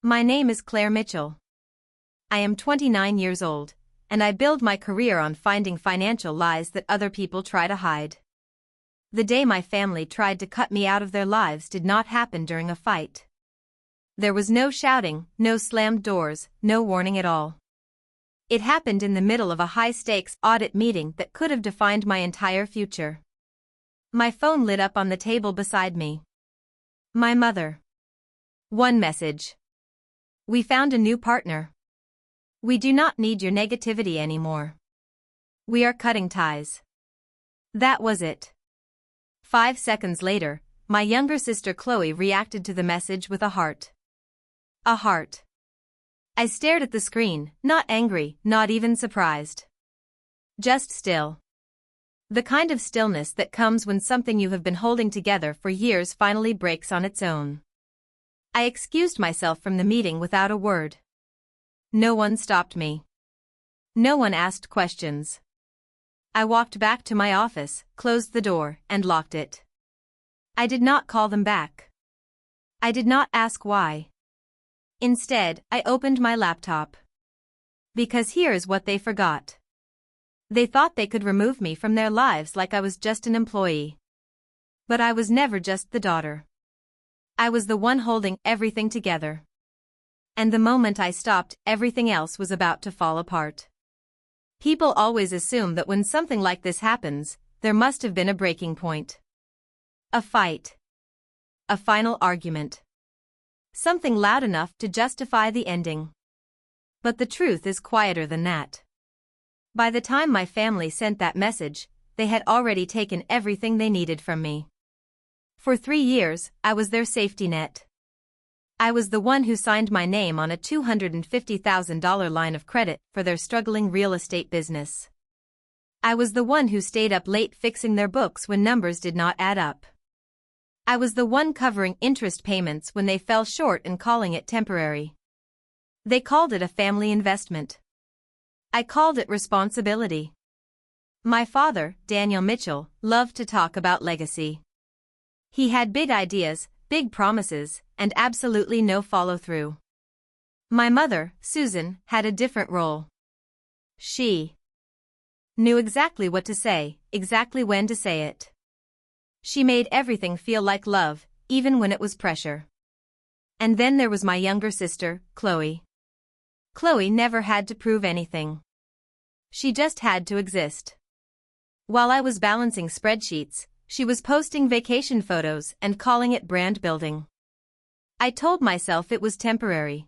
My name is Claire Mitchell. I am 29 years old, and I build my career on finding financial lies that other people try to hide. The day my family tried to cut me out of their lives did not happen during a fight. There was no shouting, no slammed doors, no warning at all. It happened in the middle of a high-stakes audit meeting that could have defined my entire future. My phone lit up on the table beside me. My mother. One message. We found a new partner. We do not need your negativity anymore. We are cutting ties. That was it. 5 seconds later, my younger sister Chloe reacted to the message with a heart. A heart. I stared at the screen, not angry, not even surprised. Just still. The kind of stillness that comes when something you have been holding together for years finally breaks on its own. I excused myself from the meeting without a word. No one stopped me. No one asked questions. I walked back to my office, closed the door, and locked it. I did not call them back. I did not ask why. Instead, I opened my laptop. Because here's what they forgot. They thought they could remove me from their lives like I was just an employee. But I was never just the daughter. I was the one holding everything together. And the moment I stopped, everything else was about to fall apart. People always assume that when something like this happens, there must have been a breaking point. A fight. A final argument. Something loud enough to justify the ending. But the truth is quieter than that. By the time my family sent that message, they had already taken everything they needed from me. For 3 years, I was their safety net. I was the one who signed my name on a $250,000 line of credit for their struggling real estate business. I was the one who stayed up late fixing their books when numbers did not add up. I was the one covering interest payments when they fell short and calling it temporary. They called it a family investment. I called it responsibility. My father, Daniel Mitchell, loved to talk about legacy. He had big ideas, big promises, and absolutely no follow-through. My mother, Susan, had a different role. She knew exactly what to say, exactly when to say it. She made everything feel like love, even when it was pressure. And then there was my younger sister, Chloe. Chloe never had to prove anything. She just had to exist. While I was balancing spreadsheets, she was posting vacation photos and calling it brand building. I told myself it was temporary.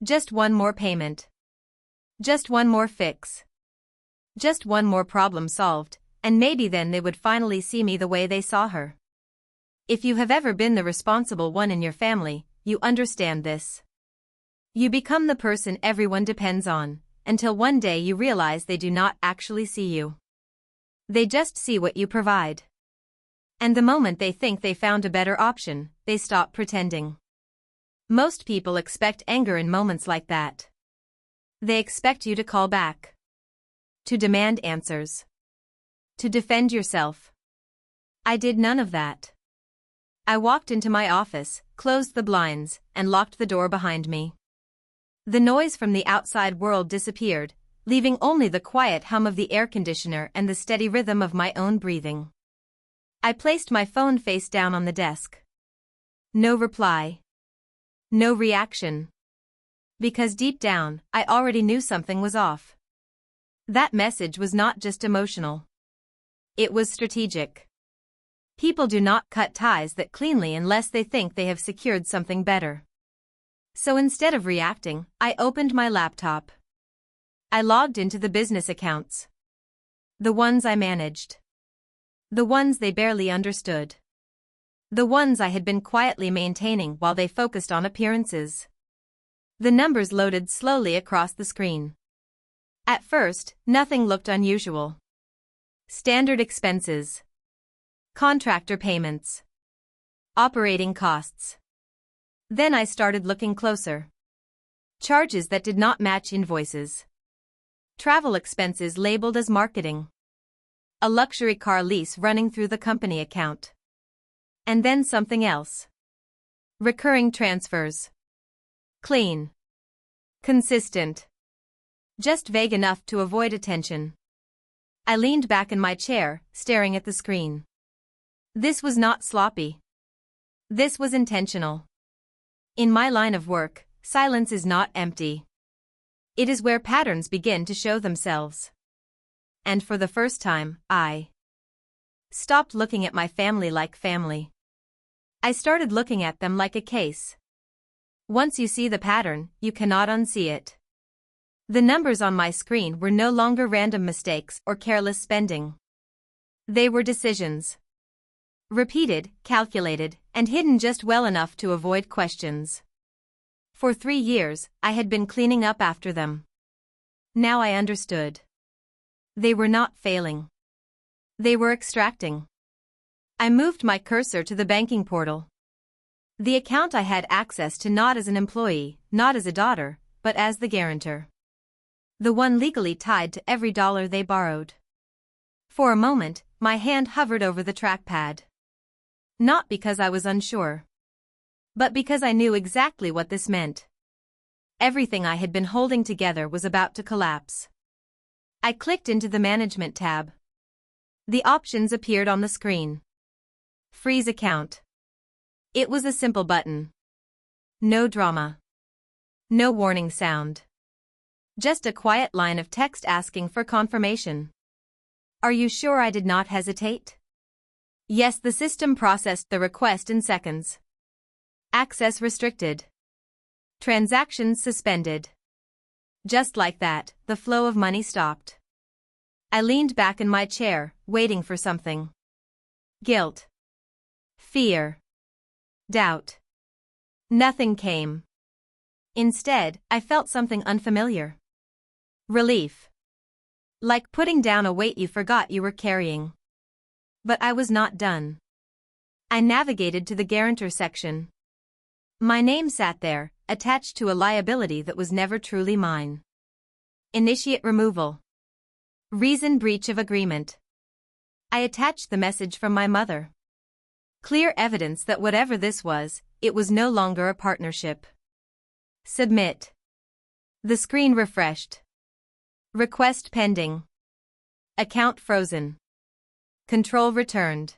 Just one more payment. Just one more fix. Just one more problem solved, and maybe then they would finally see me the way they saw her. If you have ever been the responsible one in your family, you understand this. You become the person everyone depends on, until one day you realize they do not actually see you. They just see what you provide. And the moment they think they found a better option, they stop pretending. Most people expect anger in moments like that. They expect you to call back. To demand answers. To defend yourself. I did none of that. I walked into my office, closed the blinds, and locked the door behind me. The noise from the outside world disappeared, leaving only the quiet hum of the air conditioner and the steady rhythm of my own breathing. I placed my phone face down on the desk. No reply. No reaction. Because deep down, I already knew something was off. That message was not just emotional. It was strategic. People do not cut ties that cleanly unless they think they have secured something better. So instead of reacting, I opened my laptop. I logged into the business accounts. The ones I managed. The ones they barely understood. The ones I had been quietly maintaining while they focused on appearances. The numbers loaded slowly across the screen. At first, nothing looked unusual. Standard expenses. Contractor payments. Operating costs. Then I started looking closer. Charges that did not match invoices. Travel expenses labeled as marketing. A luxury car lease running through the company account. And then something else. Recurring transfers. Clean. Consistent. Just vague enough to avoid attention. I leaned back in my chair, staring at the screen. This was not sloppy. This was intentional. In my line of work, silence is not empty. It is where patterns begin to show themselves. And for the first time, I stopped looking at my family like family. I started looking at them like a case. Once you see the pattern, you cannot unsee it. The numbers on my screen were no longer random mistakes or careless spending. They were decisions. Repeated, calculated, and hidden just well enough to avoid questions. For 3 years, I had been cleaning up after them. Now I understood. They were not failing. They were extracting. I moved my cursor to the banking portal. The account I had access to not as an employee, not as a daughter, but as the guarantor. The one legally tied to every dollar they borrowed. For a moment, my hand hovered over the trackpad. Not because I was unsure, but because I knew exactly what this meant. Everything I had been holding together was about to collapse. I clicked into the Management tab. The options appeared on the screen. Freeze account. It was a simple button. No drama. No warning sound. Just a quiet line of text asking for confirmation. Are you sure I did not hesitate? Yes, the system processed the request in seconds. Access restricted. Transactions suspended. Just like that, the flow of money stopped. I leaned back in my chair, waiting for something. Guilt. Fear. Doubt. Nothing came. Instead, I felt something unfamiliar. Relief. Like putting down a weight you forgot you were carrying. But I was not done. I navigated to the guarantor section. My name sat there, attached to a liability that was never truly mine. Initiate removal. Reason breach of agreement. I attached the message from my mother. Clear evidence that whatever this was, it was no longer a partnership. Submit. The screen refreshed. Request pending. Account frozen. Control returned.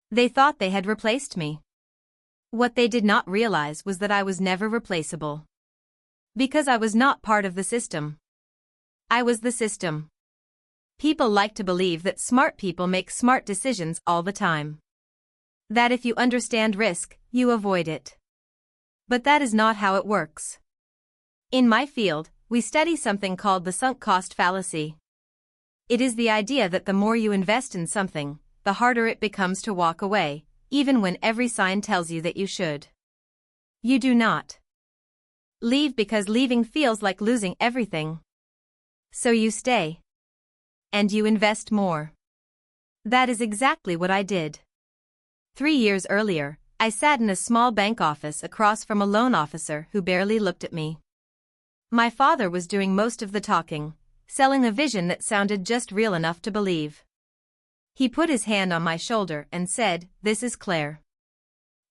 They thought they had replaced me. What they did not realize was that I was never replaceable. Because I was not part of the system. I was the system. People like to believe that smart people make smart decisions all the time. That if you understand risk, you avoid it. But that is not how it works. In my field, we study something called the sunk cost fallacy. It is the idea that the more you invest in something, the harder it becomes to walk away, even when every sign tells you that you should. You do not leave because leaving feels like losing everything. So you stay. And you invest more. That is exactly what I did. 3 years earlier, I sat in a small bank office across from a loan officer who barely looked at me. My father was doing most of the talking, selling a vision that sounded just real enough to believe. He put his hand on my shoulder and said, "This is Claire.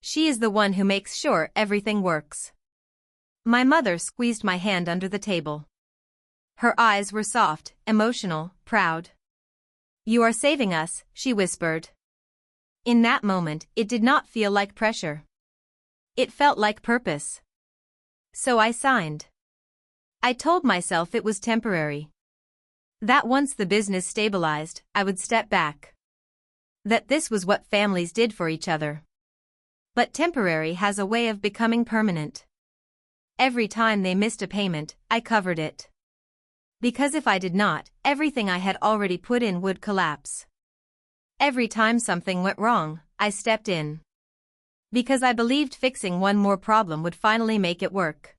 She is the one who makes sure everything works." My mother squeezed my hand under the table. Her eyes were soft, emotional, proud. "You are saving us," she whispered. In that moment, it did not feel like pressure. It felt like purpose. So I signed. I told myself it was temporary. That once the business stabilized, I would step back. That this was what families did for each other. But temporary has a way of becoming permanent. Every time they missed a payment, I covered it. Because if I did not, everything I had already put in would collapse. Every time something went wrong, I stepped in. Because I believed fixing one more problem would finally make it work.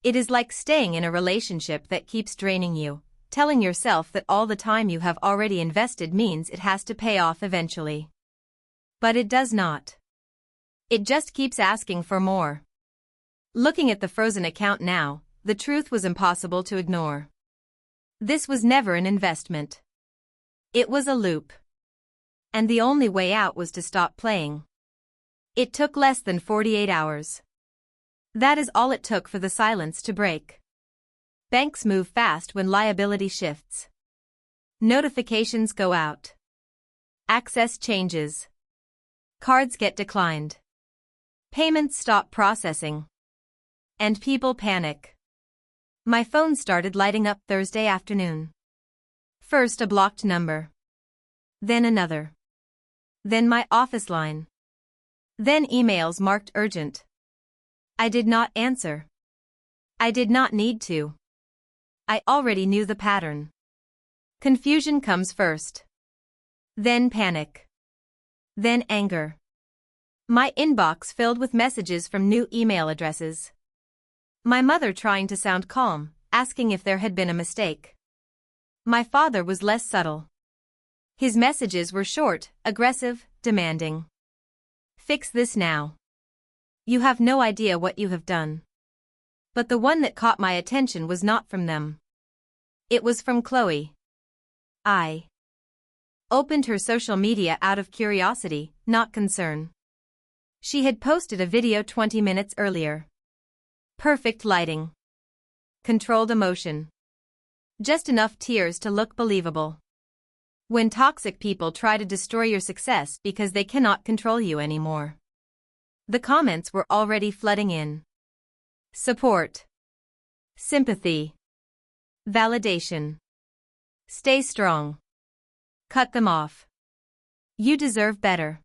It is like staying in a relationship that keeps draining you, telling yourself that all the time you have already invested means it has to pay off eventually. But it does not. It just keeps asking for more. Looking at the frozen account now, the truth was impossible to ignore. This was never an investment. It was a loop. And the only way out was to stop playing. It took less than 48 hours. That is all it took for the silence to break. Banks move fast when liability shifts. Notifications go out. Access changes. Cards get declined. Payments stop processing. And people panic. My phone started lighting up Thursday afternoon. First a blocked number. Then another. Then my office line. Then emails marked urgent. I did not answer. I did not need to. I already knew the pattern. Confusion comes first. Then panic. Then anger. My inbox filled with messages from new email addresses. My mother trying to sound calm, asking if there had been a mistake. My father was less subtle. His messages were short, aggressive, demanding. Fix this now. You have no idea what you have done. But the one that caught my attention was not from them. It was from Chloe. I opened her social media out of curiosity, not concern. She had posted a video 20 minutes earlier. Perfect lighting. Controlled emotion. Just enough tears to look believable. When toxic people try to destroy your success because they cannot control you anymore. The comments were already flooding in. Support. Sympathy. Validation. Stay strong. Cut them off. You deserve better.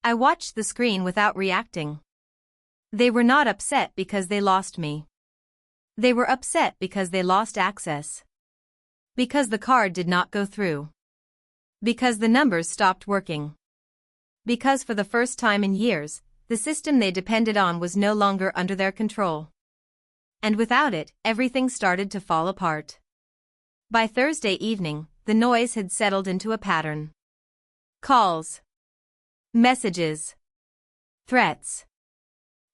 I watched the screen without reacting. They were not upset because they lost me. They were upset because they lost access. Because the card did not go through. Because the numbers stopped working. Because for the first time in years, the system they depended on was no longer under their control. And without it, everything started to fall apart. By Thursday evening, the noise had settled into a pattern. Calls. Messages. Threats.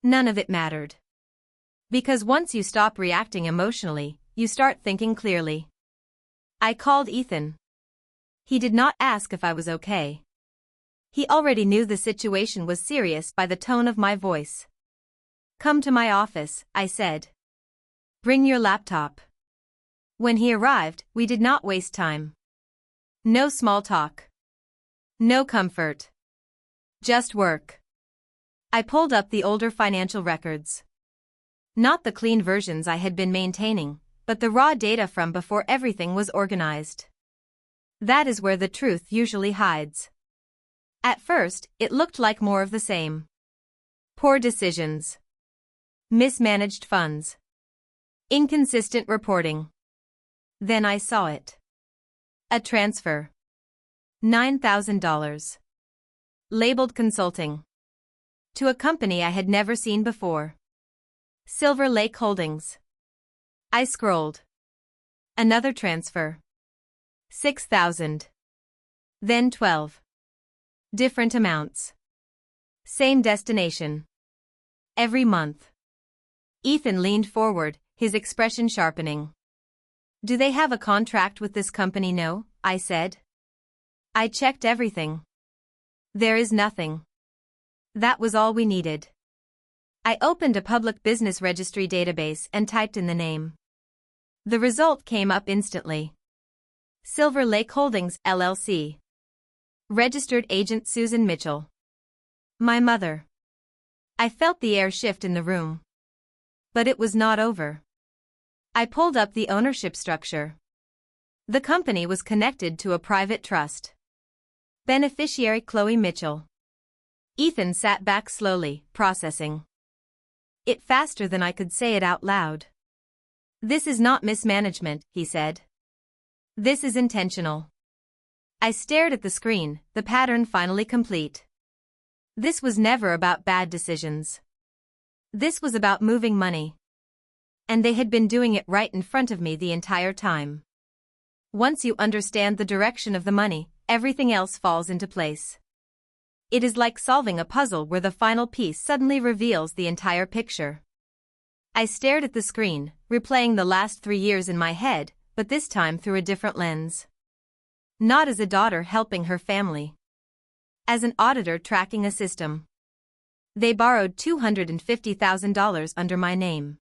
None of it mattered. Because once you stop reacting emotionally, you start thinking clearly. I called Ethan. He did not ask if I was okay. He already knew the situation was serious by the tone of my voice. Come to my office, I said. Bring your laptop. When he arrived, we did not waste time. No small talk. No comfort. Just work. I pulled up the older financial records. Not the clean versions I had been maintaining, but the raw data from before everything was organized. That is where the truth usually hides. At first, it looked like more of the same. Poor decisions. Mismanaged funds. Inconsistent reporting. Then I saw it. A transfer. $9,000. Labeled consulting. To a company I had never seen before. Silver Lake Holdings. I scrolled. Another transfer. 6,000. Then 12. Different amounts. Same destination. Every month. Ethan leaned forward, his expression sharpening. Do they have a contract with this company? No, I said. I checked everything. There is nothing. That was all we needed. I opened a public business registry database and typed in the name. The result came up instantly. Silver Lake Holdings, LLC. Registered agent Susan Mitchell. My mother. I felt the air shift in the room. But it was not over. I pulled up the ownership structure. The company was connected to a private trust. Beneficiary Chloe Mitchell. Ethan sat back slowly, processing it faster than I could say it out loud. This is not mismanagement, he said. This is intentional. I stared at the screen, the pattern finally complete. This was never about bad decisions. This was about moving money. And they had been doing it right in front of me the entire time. Once you understand the direction of the money, everything else falls into place. It is like solving a puzzle where the final piece suddenly reveals the entire picture. I stared at the screen, replaying the last 3 years in my head, but this time through a different lens. Not as a daughter helping her family. As an auditor tracking a system. They borrowed $250,000 under my name.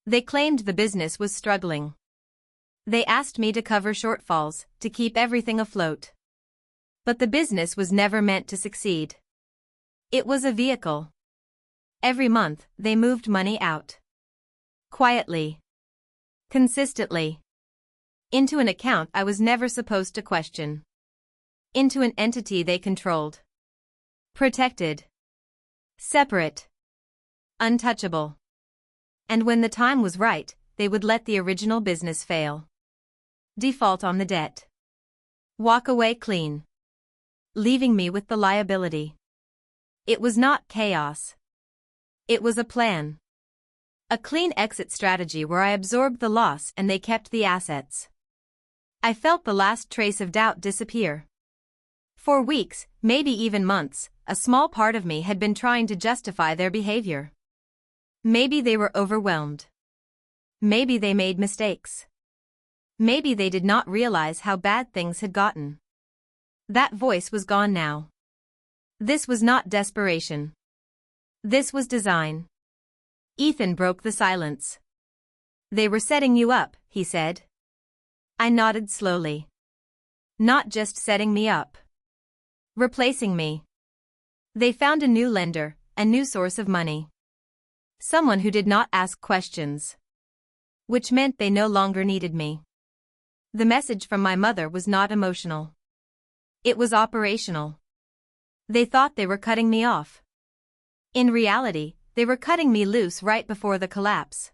They claimed the business was struggling. They asked me to cover shortfalls, to keep everything afloat. But the business was never meant to succeed. It was a vehicle. Every month, they moved money out. Quietly. Consistently. Into an account I was never supposed to question. Into an entity they controlled. Protected. Separate. Untouchable. And when the time was right, they would let the original business fail. Default on the debt. Walk away clean. Leaving me with the liability. It was not chaos. It was a plan. A clean exit strategy where I absorbed the loss and they kept the assets. I felt the last trace of doubt disappear. For weeks, maybe even months, a small part of me had been trying to justify their behavior. Maybe they were overwhelmed. Maybe they made mistakes. Maybe they did not realize how bad things had gotten. That voice was gone now. This was not desperation. This was design. Ethan broke the silence. They were setting you up, he said. I nodded slowly. Not just setting me up. Replacing me. They found a new lender, a new source of money. Someone who did not ask questions. Which meant they no longer needed me. The message from my mother was not emotional. It was operational. They thought they were cutting me off. In reality, they were cutting me loose right before the collapse.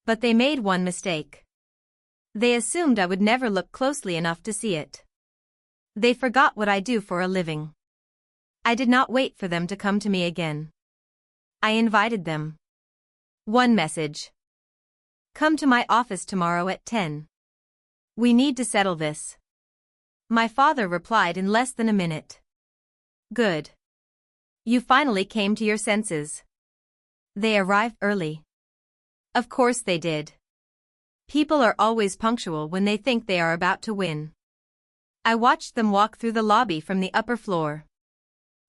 But they made one mistake. They assumed I would never look closely enough to see it. They forgot what I do for a living. I did not wait for them to come to me again. I invited them. One message. Come to my office tomorrow at 10. We need to settle this. My father replied in less than a minute. Good. You finally came to your senses. They arrived early. Of course they did. People are always punctual when they think they are about to win. I watched them walk through the lobby from the upper floor.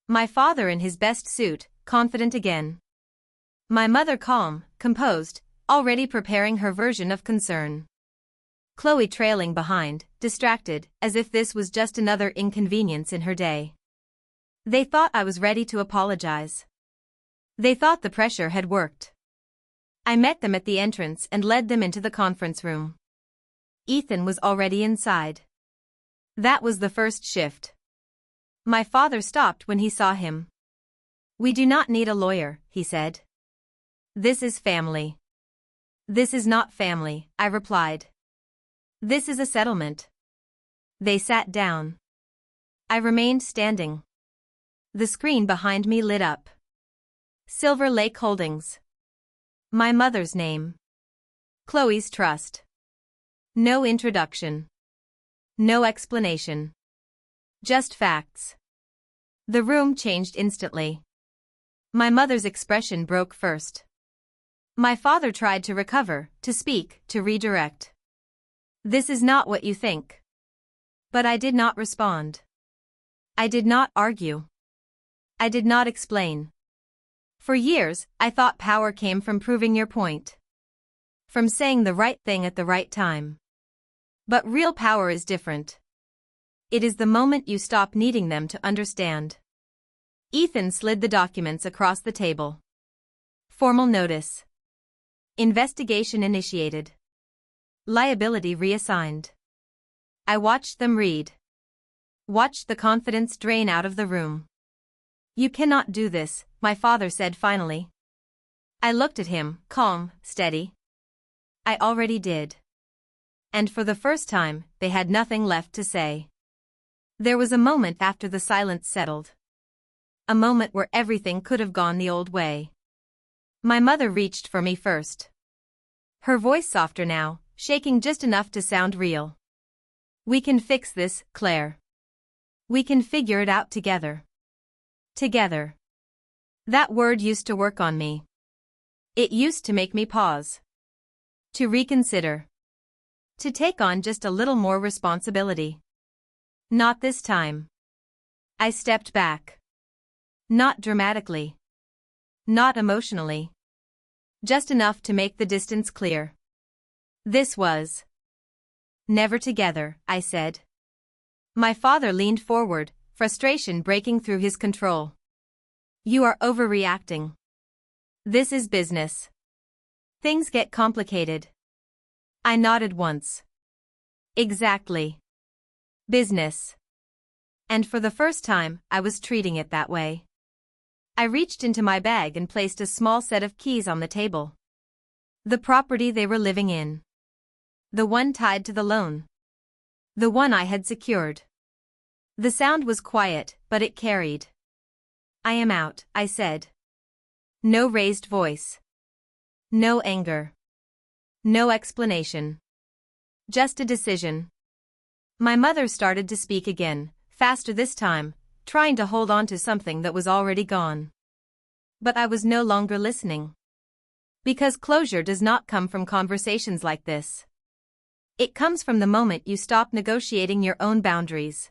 My father in his best suit, confident again. My mother calm, composed, already preparing her version of concern. Chloe trailing behind, distracted, as if this was just another inconvenience in her day. They thought I was ready to apologize. They thought the pressure had worked. I met them at the entrance and led them into the conference room. Ethan was already inside. That was the first shift. My father stopped when he saw him. We do not need a lawyer, he said. This is family. This is not family, I replied. This is a settlement. They sat down. I remained standing. The screen behind me lit up. Silver Lake Holdings. My mother's name. Chloe's trust. No introduction. No explanation. Just facts. The room changed instantly. My mother's expression broke first. My father tried to recover, to speak, to redirect. This is not what you think. But I did not respond. I did not argue. I did not explain. For years, I thought power came from proving your point. From saying the right thing at the right time. But real power is different. It is the moment you stop needing them to understand. Ethan slid the documents across the table. Formal notice. Investigation initiated. Liability reassigned. I watched them read. Watched the confidence drain out of the room. You cannot do this, my father said finally. I looked at him, calm, steady. I already did. And for the first time, they had nothing left to say. There was a moment after the silence settled. A moment where everything could have gone the old way. My mother reached for me first. Her voice softer now, shaking just enough to sound real. We can fix this, Claire. We can figure it out together. Together. That word used to work on me. It used to make me pause. To reconsider. To take on just a little more responsibility. Not this time. I stepped back. Not dramatically. Not emotionally. Just enough to make the distance clear. This was never together, I said. My father leaned forward, frustration breaking through his control. You are overreacting. This is business. Things get complicated. I nodded once. Exactly. Business. And for the first time, I was treating it that way. I reached into my bag and placed a small set of keys on the table. The property they were living in. The one tied to the loan. The one I had secured. The sound was quiet, but it carried. I am out, I said. No raised voice. No anger. No explanation. Just a decision. My mother started to speak again, faster this time, trying to hold on to something that was already gone. But I was no longer listening. Because closure does not come from conversations like this. It comes from the moment you stop negotiating your own boundaries.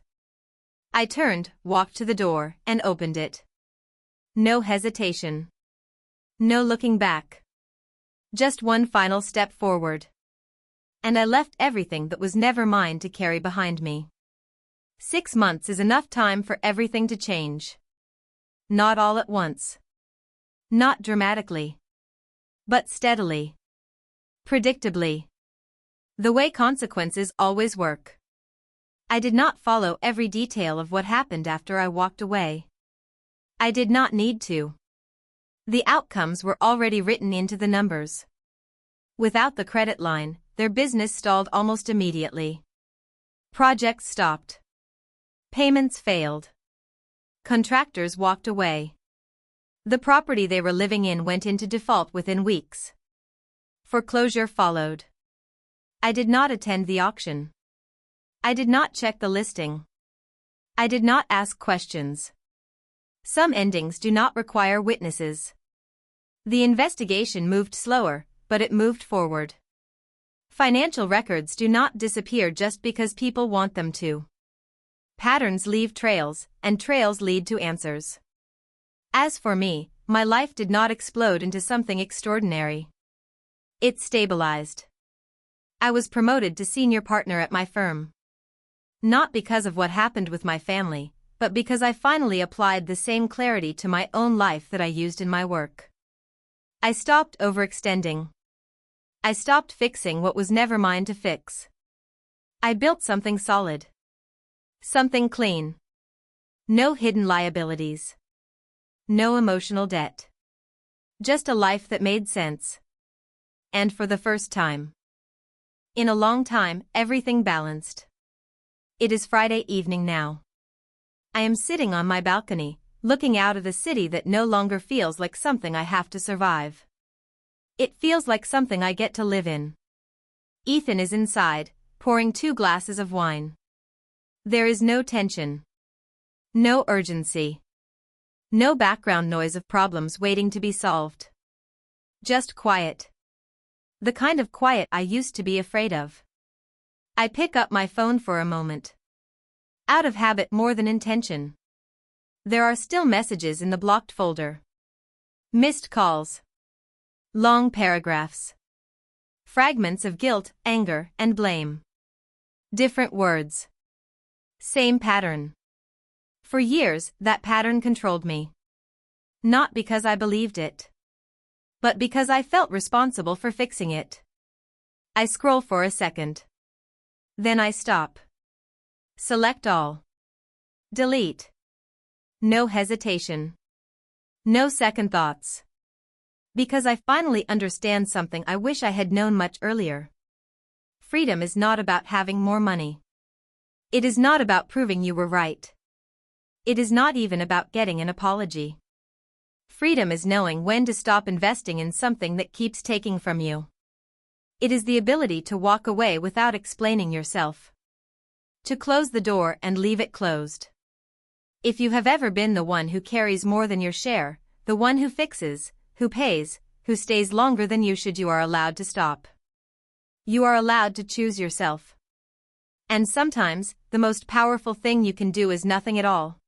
I turned, walked to the door, and opened it. No hesitation. No looking back. Just one final step forward. And I left everything that was never mine to carry behind me. 6 months is enough time for everything to change. Not all at once. Not dramatically. But steadily. Predictably. The way consequences always work. I did not follow every detail of what happened after I walked away. I did not need to. The outcomes were already written into the numbers. Without the credit line, their business stalled almost immediately. Projects stopped. Payments failed. Contractors walked away. The property they were living in went into default within weeks. Foreclosure followed. I did not attend the auction. I did not check the listing. I did not ask questions. Some endings do not require witnesses. The investigation moved slower, but it moved forward. Financial records do not disappear just because people want them to. Patterns leave trails, and trails lead to answers. As for me, my life did not explode into something extraordinary. It stabilized. I was promoted to senior partner at my firm. Not because of what happened with my family, but because I finally applied the same clarity to my own life that I used in my work. I stopped overextending. I stopped fixing what was never mine to fix. I built something solid. Something clean. No hidden liabilities. No emotional debt. Just a life that made sense. And for the first time in a long time, everything balanced. It is Friday evening now. I am sitting on my balcony, looking out at a city that no longer feels like something I have to survive. It feels like something I get to live in. Ethan is inside, pouring 2 glasses of wine. There is no tension. No urgency. No background noise of problems waiting to be solved. Just quiet. The kind of quiet I used to be afraid of. I pick up my phone for a moment. Out of habit more than intention. There are still messages in the blocked folder. Missed calls. Long paragraphs. Fragments of guilt, anger, and blame. Different words. Same pattern. For years, that pattern controlled me. Not because I believed it. But because I felt responsible for fixing it. I scroll for a second. Then I stop. Select all. Delete. No hesitation. No second thoughts. Because I finally understand something I wish I had known much earlier. Freedom is not about having more money. It is not about proving you were right. It is not even about getting an apology. Freedom is knowing when to stop investing in something that keeps taking from you. It is the ability to walk away without explaining yourself. To close the door and leave it closed. If you have ever been the one who carries more than your share, the one who fixes, who pays, who stays longer than you should, you are allowed to stop. You are allowed to choose yourself. And sometimes, the most powerful thing you can do is nothing at all.